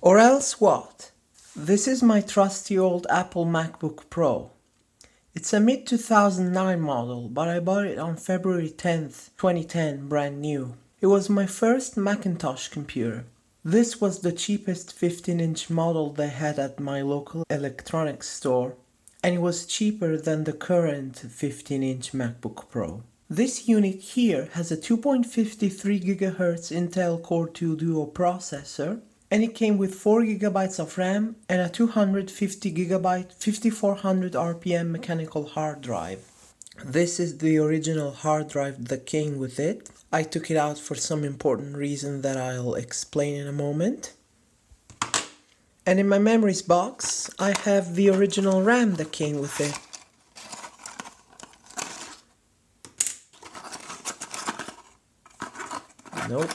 Or else what? This is my trusty old Apple MacBook Pro. It's a mid-2009 model, but I bought it on February 10th, 2010, brand new. It was my first Macintosh computer. This was the cheapest 15-inch model they had at my local electronics store, and it was cheaper than the current 15-inch MacBook Pro. This unit here has a 2.53 GHz Intel Core 2 Duo processor, and it came with 4 GB of RAM and a 250 GB 5400 RPM mechanical hard drive. This is the original hard drive that came with it. I took it out for some important reason that I'll explain in a moment. And in my memories box, I have the original RAM that came with it. Nope.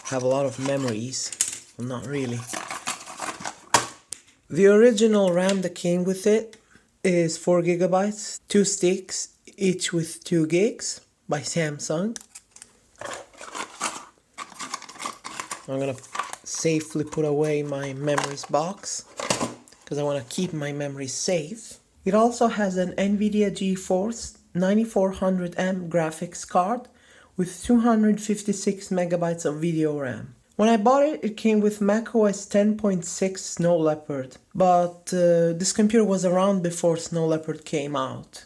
Have a lot of memories. Well, not really. The original RAM that came with it is 4 GB, 2 sticks, each with 2 gigs by Samsung. I'm gonna safely put away my memories box because I want to keep my memories safe. It also has an NVIDIA GeForce 9400M graphics card with 256 megabytes of video RAM. When I bought it, it came with macOS 10.6 Snow Leopard, but this computer was around before Snow Leopard came out.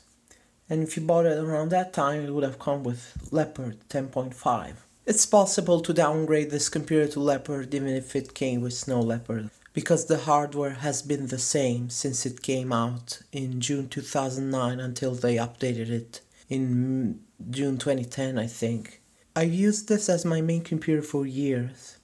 And if you bought it around that time, it would have come with Leopard 10.5. It's possible to downgrade this computer to Leopard even if it came with Snow Leopard, because the hardware has been the same since it came out in June 2009 until they updated it in June 2010, I think. I've used this as my main computer for years.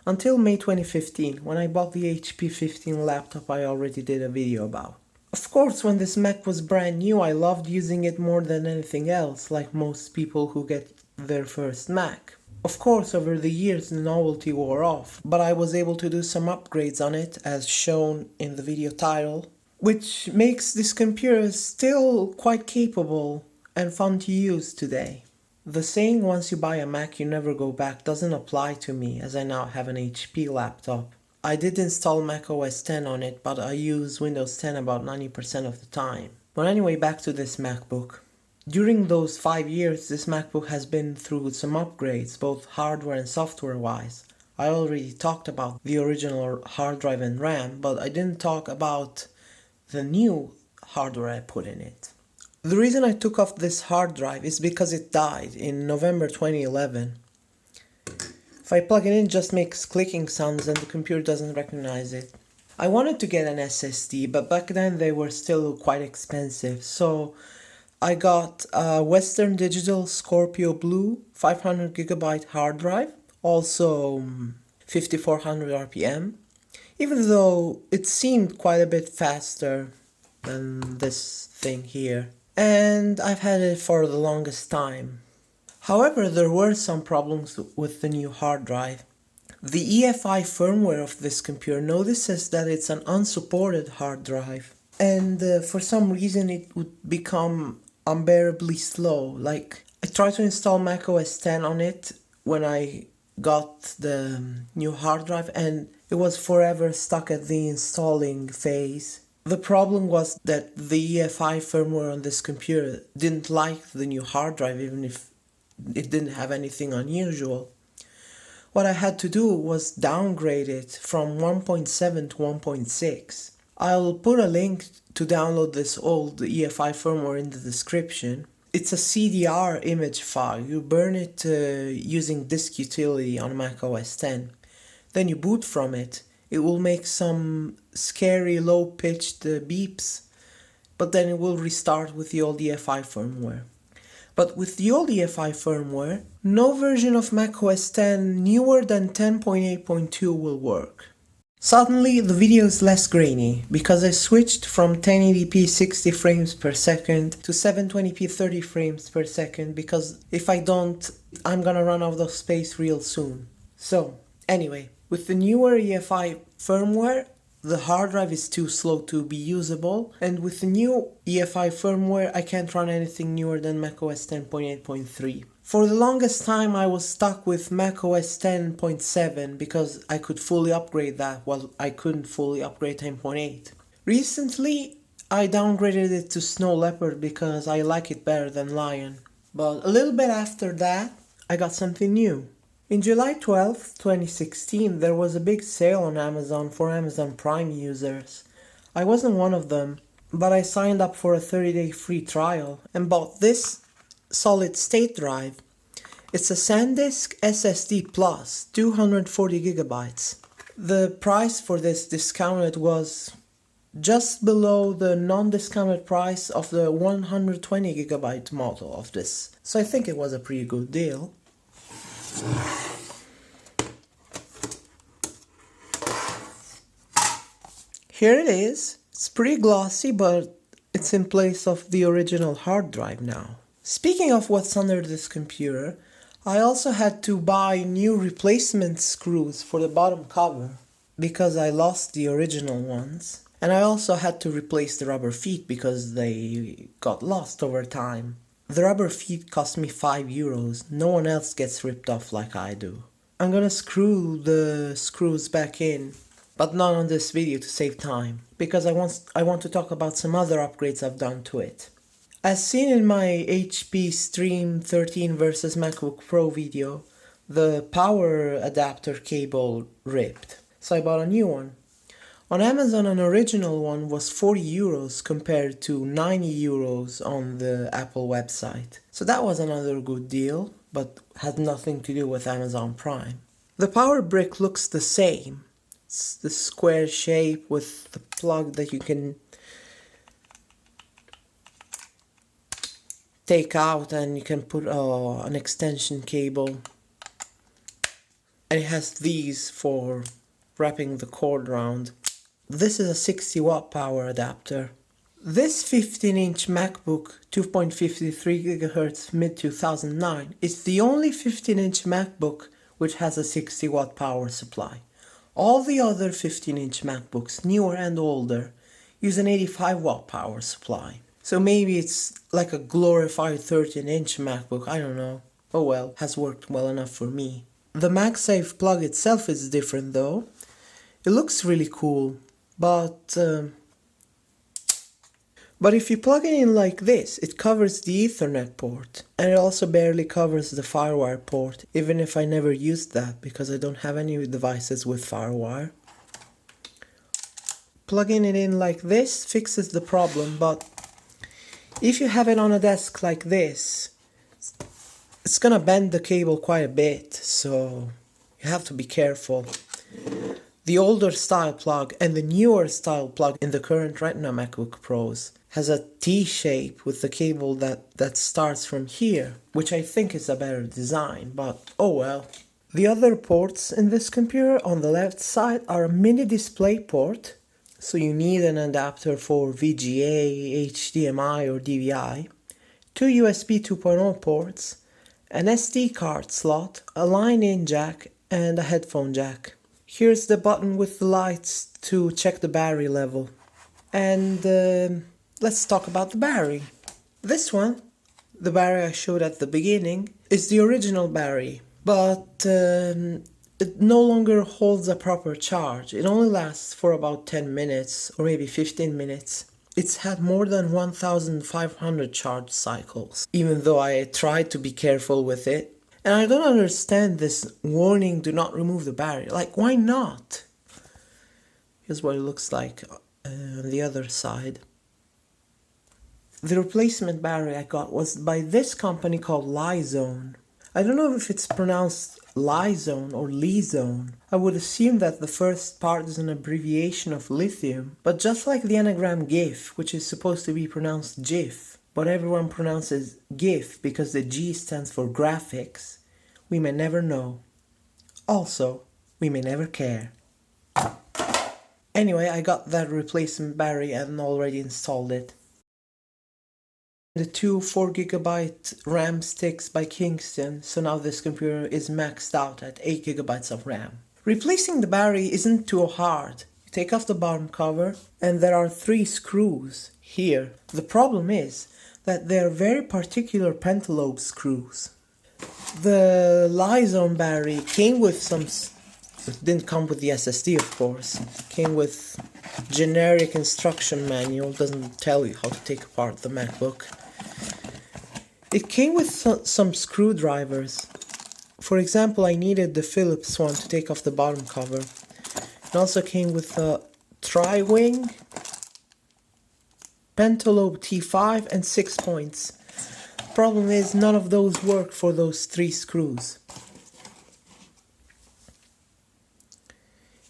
Until May 2015, when I bought the HP 15 laptop I already did a video about. Of course, when this Mac was brand new, I loved using it more than anything else, like most people who get their first Mac. Of course, over the years the novelty wore off, but I was able to do some upgrades on it, as shown in the video title, which makes this computer still quite capable and fun to use today. The saying once you buy a Mac you never go back doesn't apply to me, as I now have an HP laptop. I did install macOS 10 on it, but I use Windows 10 about 90% of the time. But anyway, back to this MacBook. During those 5 years, this MacBook has been through some upgrades, both hardware and software wise. I already talked about the original hard drive and RAM, but I didn't talk about the new hardware I put in it. The reason I took off this hard drive is because it died in November 2011. If I plug it in, it just makes clicking sounds and the computer doesn't recognize it. I wanted to get an SSD, but back then they were still quite expensive, so I got a Western Digital Scorpio Blue 500GB hard drive, also 5400 RPM, even though it seemed quite a bit faster than this thing here. And I've had it for the longest time. However, there were some problems with the new hard drive. The EFI firmware of this computer notices that it's an unsupported hard drive, and for some reason it would become unbearably slow. Like, I tried to install macOS 10 on it when I got the new hard drive, and it was forever stuck at the installing phase. The problem was that the EFI firmware on this computer didn't like the new hard drive, even if it didn't have anything unusual. What I had to do was downgrade it from 1.7 to 1.6. I'll put a link to download this old EFI firmware in the description. It's a CDR image file. You burn it using disk utility on macOS 10. Then you boot from it. It will make some scary low-pitched beeps, but then it will restart with the old EFI firmware. But with the old EFI firmware, no version of macOS 10 newer than 10.8.2 will work. Suddenly the video is less grainy, because I switched from 1080p 60 frames per second to 720p 30 frames per second, because if I don't, I'm gonna run out of space real soon. So, anyway, with the newer EFI firmware, the hard drive is too slow to be usable, and with the new EFI firmware I can't run anything newer than macOS 10.8.3. For the longest time I was stuck with macOS 10.7 because I could fully upgrade that while I couldn't fully upgrade 10.8. Recently I downgraded it to Snow Leopard because I like it better than Lion. But a little bit after that I got something new. In July 12, 2016, there was a big sale on Amazon for Amazon Prime users. I wasn't one of them, but I signed up for a 30-day free trial and bought this solid state drive. It's a SanDisk SSD Plus, 240 gigabytes. The price for this discounted was just below the non-discounted price of the 120 gigabyte model of this. So I think it was a pretty good deal. Here it is. It's pretty glossy, but it's in place of the original hard drive now. Speaking of what's under this computer, I also had to buy new replacement screws for the bottom cover because I lost the original ones. And I also had to replace the rubber feet because they got lost over time. The rubber feet cost me €5. No one else gets ripped off like I do. I'm gonna screw the screws back in, but not on this video to save time, because I want to talk about some other upgrades I've done to it. As seen in my HP Stream 13 versus MacBook Pro video, the power adapter cable ripped, so I bought a new one. On Amazon, an original one was €40 compared to €90 on the Apple website. So that was another good deal, but had nothing to do with Amazon Prime. The power brick looks the same. It's the square shape with the plug that you can take out and you can put an extension cable. And it has these for wrapping the cord around. This is a 60 watt power adapter. This 15-inch MacBook 2.53 GHz mid-2009 is the only 15-inch MacBook which has a 60 watt power supply. All the other 15-inch MacBooks, newer and older, use an 85 watt power supply. So maybe it's like a glorified 13-inch MacBook, I don't know. Oh well, has worked well enough for me. The MagSafe plug itself is different though. It looks really cool. But if you plug it in like this, it covers the Ethernet port, and it also barely covers the FireWire port, even if I never used that because I don't have any devices with FireWire. Plugging it in like this fixes the problem, but if you have it on a desk like this, it's gonna bend the cable quite a bit, so you have to be careful. The older style plug and the newer style plug in the current Retina MacBook Pros has a T-shape with the cable that starts from here, which I think is a better design, but oh well. The other ports in this computer on the left side are a mini display port, so you need an adapter for VGA, HDMI or DVI, two USB 2.0 ports, an SD card slot, a line-in jack, and a headphone jack. Here's the button with the lights to check the battery level. And let's talk about the battery. This one, the battery I showed at the beginning, is the original battery, but it no longer holds a proper charge. It only lasts for about 10 minutes or maybe 15 minutes. It's had more than 1,500 charge cycles, even though I tried to be careful with it. And I don't understand this warning, do not remove the battery. Like, why not? Here's what it looks like on the other side. The replacement battery I got was by this company called Lizone. I don't know if it's pronounced Lizone or Lizone. I would assume that the first part is an abbreviation of lithium, but just like the anagram GIF, which is supposed to be pronounced GIF, but everyone pronounces GIF because the G stands for graphics, we may never know. Also, we may never care. Anyway, I got that replacement battery and already installed it. The two 4GB RAM sticks by Kingston, so now this computer is maxed out at 8GB of RAM. Replacing the battery isn't too hard. take off the bottom cover, and there are 3 screws here. The problem is that they're very particular pentalobe screws. The Lhad battery came with some, it didn't come with the SSD of course, came with generic instruction manual, doesn't tell you how to take apart the MacBook. It came with some screwdrivers. For example, I needed the Phillips one to take off the bottom cover. It also came with a tri-wing, pentalobe T5 and 6 points. Problem is, none of those work for those 3 screws.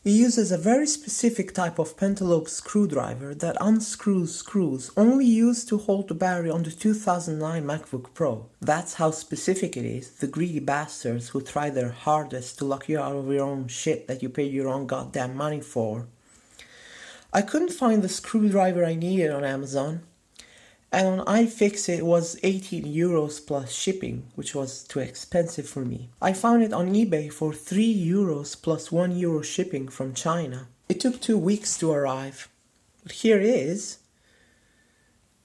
It uses a very specific type of pentalobe screwdriver that unscrews screws only used to hold the battery on the 2009 MacBook Pro. That's how specific it is, the greedy bastards who try their hardest to lock you out of your own shit that you paid your own goddamn money for. I couldn't find the screwdriver I needed on Amazon, and on iFixit it was 18 euros plus shipping, which was too expensive for me. I found it on eBay for 3 euros plus 1 euro shipping from China. It took 2 weeks to arrive, but here it is.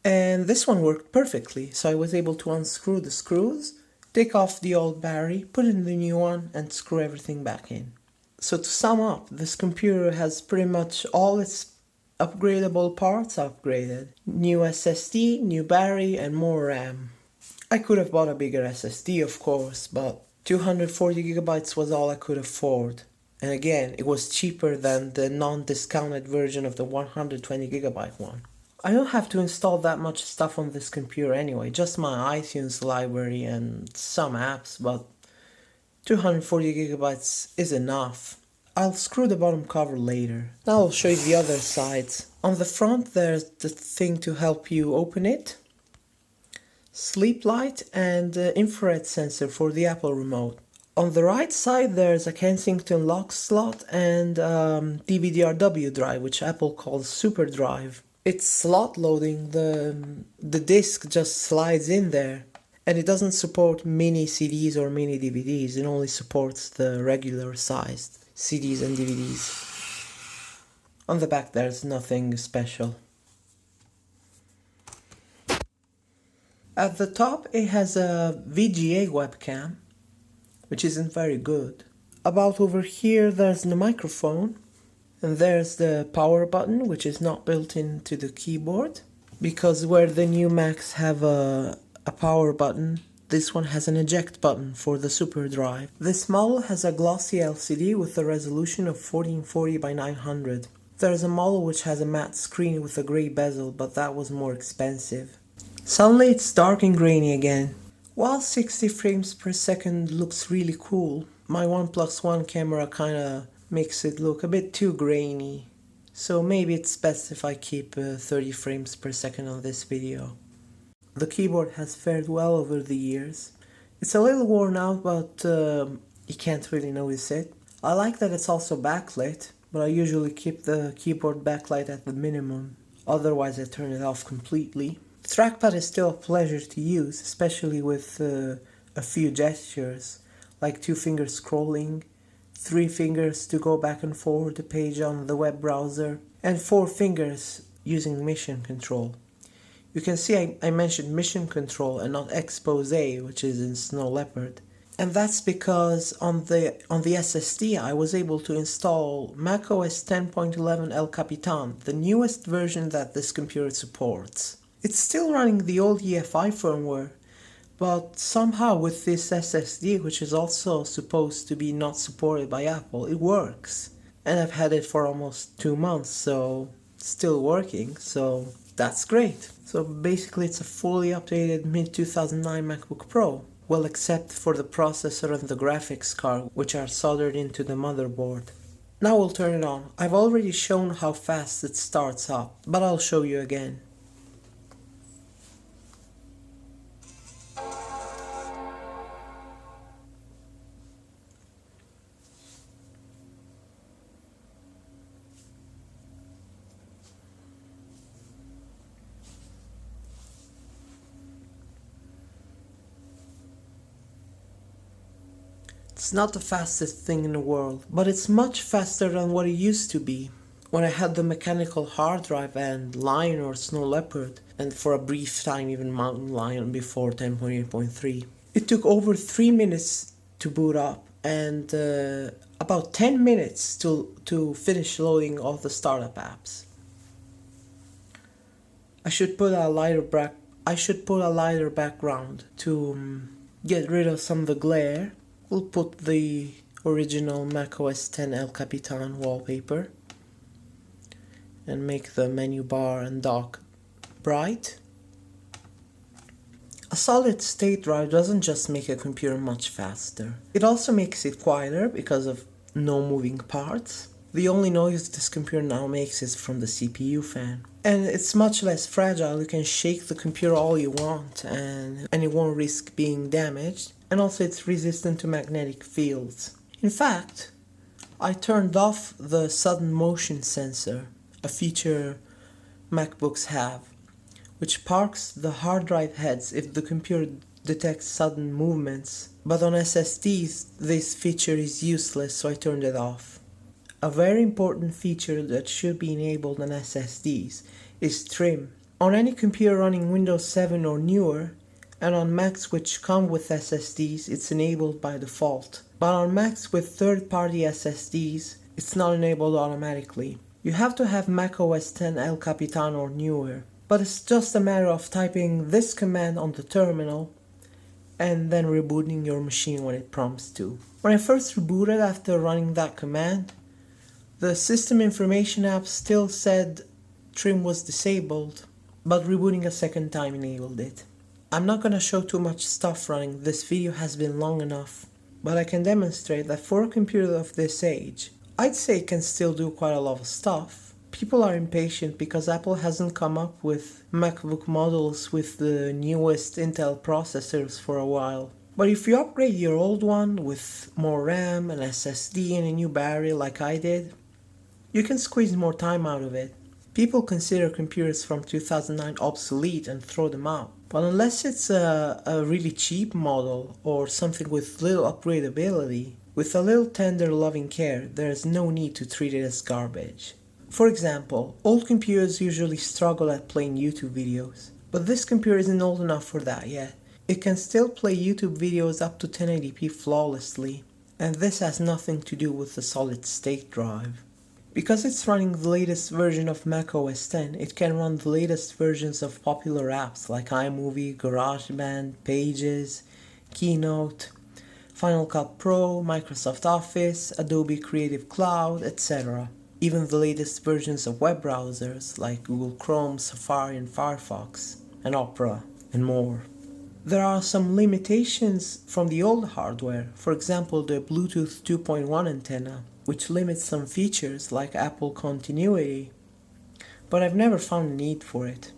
And this one worked perfectly, so I was able to unscrew the screws, take off the old battery, put in the new one, and screw everything back in. So to sum up, this computer has pretty much all its upgradable parts upgraded. New SSD, new battery, and more RAM. I could have bought a bigger SSD of course, but 240 gigabytes was all I could afford. And again, it was cheaper than the non-discounted version of the 120 gigabyte one. I don't have to install that much stuff on this computer anyway, just my iTunes library and some apps, but 240 gigabytes is enough. I'll screw the bottom cover later. Now I'll show you the other sides. On the front there's the thing to help you open it, sleep light, and infrared sensor for the Apple remote. On the right side there's a Kensington lock slot and DVD-RW drive, which Apple calls Super Drive. It's slot loading, the disc just slides in there. And it doesn't support mini CDs or mini DVDs, it only supports the regular sized CDs and DVDs. On the back there's nothing special. At the top it has a VGA webcam, which isn't very good. About over here there's the microphone, and there's the power button, which is not built into the keyboard, because where the new Macs have a power button, this one has an eject button for the Super Drive. This model has a glossy LCD with a resolution of 1440 by 900. There's a model which has a matte screen with a grey bezel, but that was more expensive. Suddenly it's dark and grainy again. While 60 frames per second looks really cool, my OnePlus One camera kinda makes it look a bit too grainy. So maybe it's best if I keep 30 frames per second on this video. The keyboard has fared well over the years. It's a little worn out, but you can't really notice it. I like that it's also backlit, but I usually keep the keyboard backlight at the minimum. Otherwise I turn it off completely. The trackpad is still a pleasure to use, especially with a few gestures, like 2-finger scrolling, 3 fingers to go back and forward the page on the web browser, and 4 fingers using mission control. You can see I mentioned mission control and not expose, which is in Snow Leopard. And that's because on the SSD I was able to install macOS 10.11 El Capitan, the newest version that this computer supports. It's still running the old EFI firmware, but somehow with this SSD, which is also supposed to be not supported by Apple, it works. And I've had it for almost 2 months, so it's still working, so that's great. So basically it's a fully updated mid-2009 MacBook Pro. Well, except for the processor and the graphics card, which are soldered into the motherboard. Now we'll turn it on. I've already shown how fast it starts up, but I'll show you again. It's not the fastest thing in the world, but it's much faster than what it used to be. When I had the mechanical hard drive and Lion or Snow Leopard, and for a brief time even Mountain Lion before 10.8.3, it took over 3 minutes to boot up and about 10 minutes to finish loading all the startup apps. I should put a lighter background to get rid of some of the glare. We'll put the original macOS 10 El Capitan wallpaper and make the menu bar and dock bright. A solid state drive doesn't just make a computer much faster. It also makes it quieter because of no moving parts. The only noise this computer now makes is from the CPU fan. And it's much less fragile. You can shake the computer all you want and it won't risk being damaged. And also it's resistant to magnetic fields. In fact, I turned off the sudden motion sensor, a feature MacBooks have, which parks the hard drive heads if the computer detects sudden movements. But on SSDs, this feature is useless, so I turned it off. A very important feature that should be enabled on SSDs is trim. On any computer running Windows 7 or newer, and on Macs which come with SSDs, it's enabled by default. But on Macs with third-party SSDs, it's not enabled automatically. You have to have macOS 10 El Capitan or newer. But it's just a matter of typing this command on the terminal and then rebooting your machine when it prompts to. When I first rebooted after running that command, the system information app still said trim was disabled, but rebooting a second time enabled it. I'm not gonna show too much stuff running, this video has been long enough, but I can demonstrate that for a computer of this age, I'd say it can still do quite a lot of stuff. People are impatient because Apple hasn't come up with MacBook models with the newest Intel processors for a while. But if you upgrade your old one with more RAM, an SSD and a new battery like I did, you can squeeze more time out of it. People consider computers from 2009 obsolete and throw them out. But unless it's a really cheap model or something with little upgradability, with a little tender loving care, there's no need to treat it as garbage. For example, old computers usually struggle at playing YouTube videos, but this computer isn't old enough for that yet. It can still play YouTube videos up to 1080p flawlessly, and this has nothing to do with the solid state drive. Because it's running the latest version of macOS 10, it can run the latest versions of popular apps like iMovie, GarageBand, Pages, Keynote, Final Cut Pro, Microsoft Office, Adobe Creative Cloud, etc. Even the latest versions of web browsers like Google Chrome, Safari and Firefox, and Opera, and more. There are some limitations from the old hardware, for example the Bluetooth 2.1 antenna, which limits some features like Apple Continuity, but I've never found a need for it.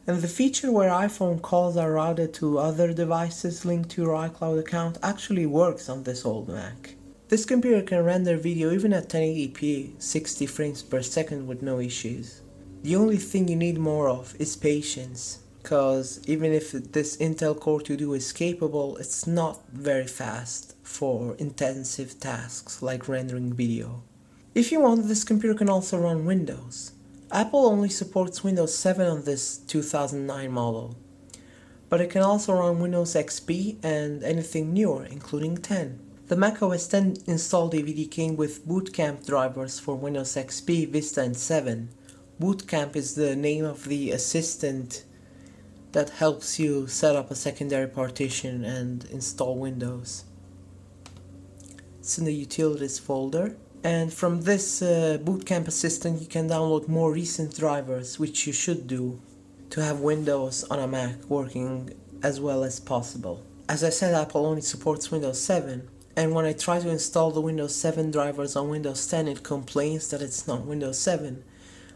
And the feature where iPhone calls are routed to other devices linked to your iCloud account actually works on this old Mac. This computer can render video even at 1080p, 60 frames per second with no issues. The only thing you need more of is patience, because even if this Intel Core 2 is capable, it's not very fast for intensive tasks like rendering video. If you want, this computer can also run Windows. Apple only supports Windows 7 on this 2009 model, but it can also run Windows XP and anything newer, including 10. The macOS 10 install DVD came with Boot Camp drivers for Windows XP, Vista and 7. Boot Camp is the name of the assistant that helps you set up a secondary partition and install Windows. It's in the Utilities folder. And from this Boot Camp assistant you can download more recent drivers, which you should do, to have Windows on a Mac working as well as possible. As I said, Apple only supports Windows 7, and when I try to install the Windows 7 drivers on Windows 10 it complains that it's not Windows 7.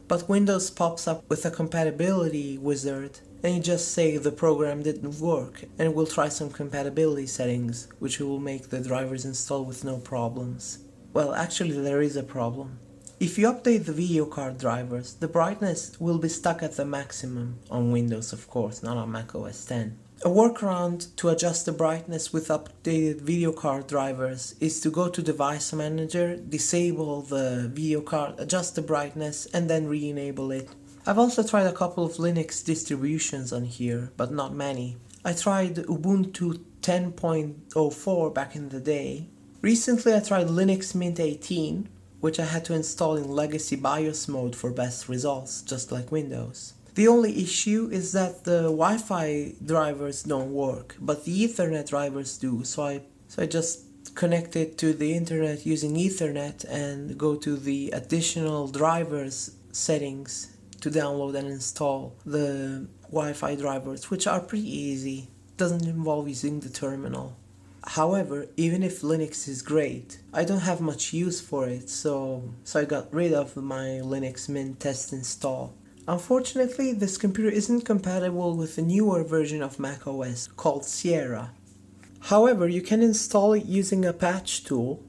But Windows pops up with a compatibility wizard, and you just say the program didn't work, and it will try some compatibility settings, which will make the drivers install with no problems. Well, actually there is a problem. If you update the video card drivers, the brightness will be stuck at the maximum on Windows, of course, not on macOS 10. A workaround to adjust the brightness with updated video card drivers is to go to Device Manager, disable the video card, adjust the brightness, and then re-enable it. I've also tried a couple of Linux distributions on here, but not many. I tried Ubuntu 10.04 back in the day. Recently I tried Linux Mint 18, which I had to install in legacy BIOS mode for best results, just like Windows. The only issue is that the Wi-Fi drivers don't work, but the Ethernet drivers do, so I just connect it to the internet using Ethernet and go to the additional drivers settings to download and install the Wi-Fi drivers, which are pretty easy. Doesn't involve using the terminal. However, even if Linux is great, I don't have much use for it, so I got rid of my Linux Mint test install. Unfortunately, this computer isn't compatible with the newer version of macOS called Sierra. However, you can install it using a patch tool,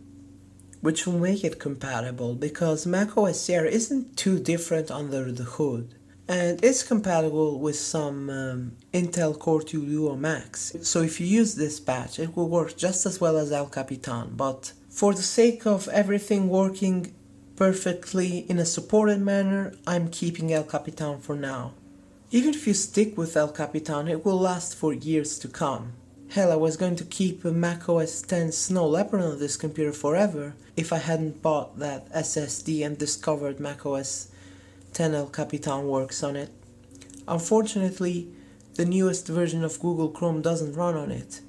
which will make it compatible because macOS Sierra isn't too different under the hood. And it's compatible with some Intel Core 2 Duo Macs. So if you use this patch, it will work just as well as El Capitan. But for the sake of everything working perfectly in a supported manner, I'm keeping El Capitan for now. Even if you stick with El Capitan, it will last for years to come. Hell, I was going to keep a macOS 10 Snow Leopard on this computer forever if I hadn't bought that SSD and discovered macOS 10 El Capitan works on it. Unfortunately, the newest version of Google Chrome doesn't run on it,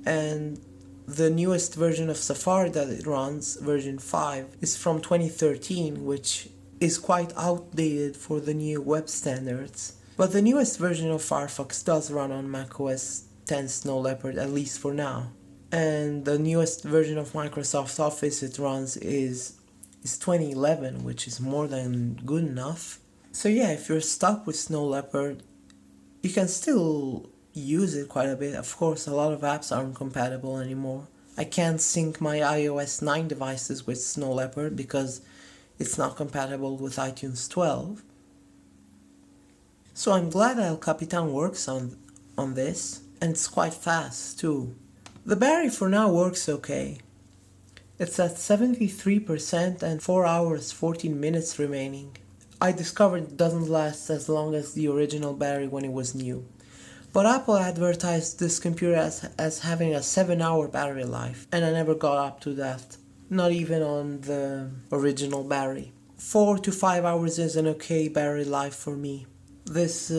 and the newest version of Safari that it runs, version 5, is from 2013, which is quite outdated for the new web standards. But the newest version of Firefox does run on macOS 10 Snow Leopard, at least for now. And the newest version of Microsoft Office it runs is 2011, which is more than good enough. So yeah, if you're stuck with Snow Leopard, you can still use it quite a bit. Of course, a lot of apps aren't compatible anymore. I can't sync my iOS 9 devices with Snow Leopard because it's not compatible with iTunes 12. So I'm glad El Capitan works on this, and it's quite fast too. The battery for now works okay. It's at 73% and 4 hours 14 minutes remaining. I discovered it doesn't last as long as the original battery when it was new. But Apple advertised this computer as having a 7-hour battery life, and I never got up to that. Not even on the original battery. 4 to 5 hours is an okay battery life for me. This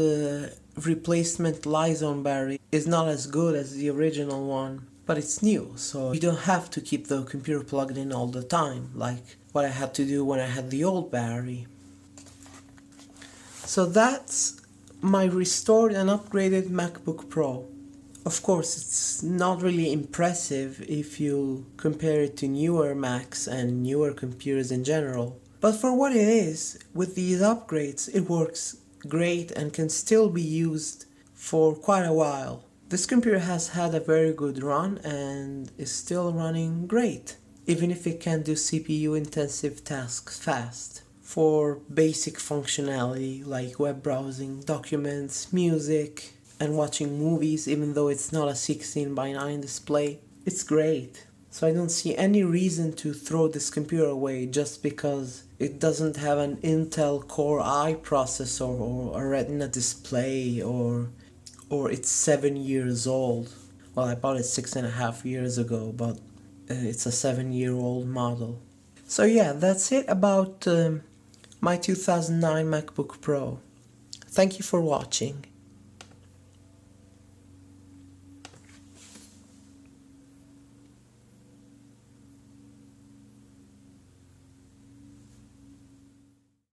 replacement Lizone battery is not as good as the original one, but it's new, so you don't have to keep the computer plugged in all the time, like what I had to do when I had the old battery. So that's my restored and upgraded MacBook Pro. Of course, it's not really impressive if you compare it to newer Macs and newer computers in general, but for what it is, with these upgrades, it works great and can still be used for quite a while. This computer has had a very good run and is still running great, even if it can't do CPU intensive tasks fast. For basic functionality like web browsing, documents, music, and watching movies, even though it's not a 16:9 display, it's great. So I don't see any reason to throw this computer away just because it doesn't have an Intel Core i processor or a Retina display or it's 7 years old. Well, I bought it 6.5 years ago, but it's a 7-year-old model. So yeah, that's it about my 2009 MacBook Pro. Thank you for watching.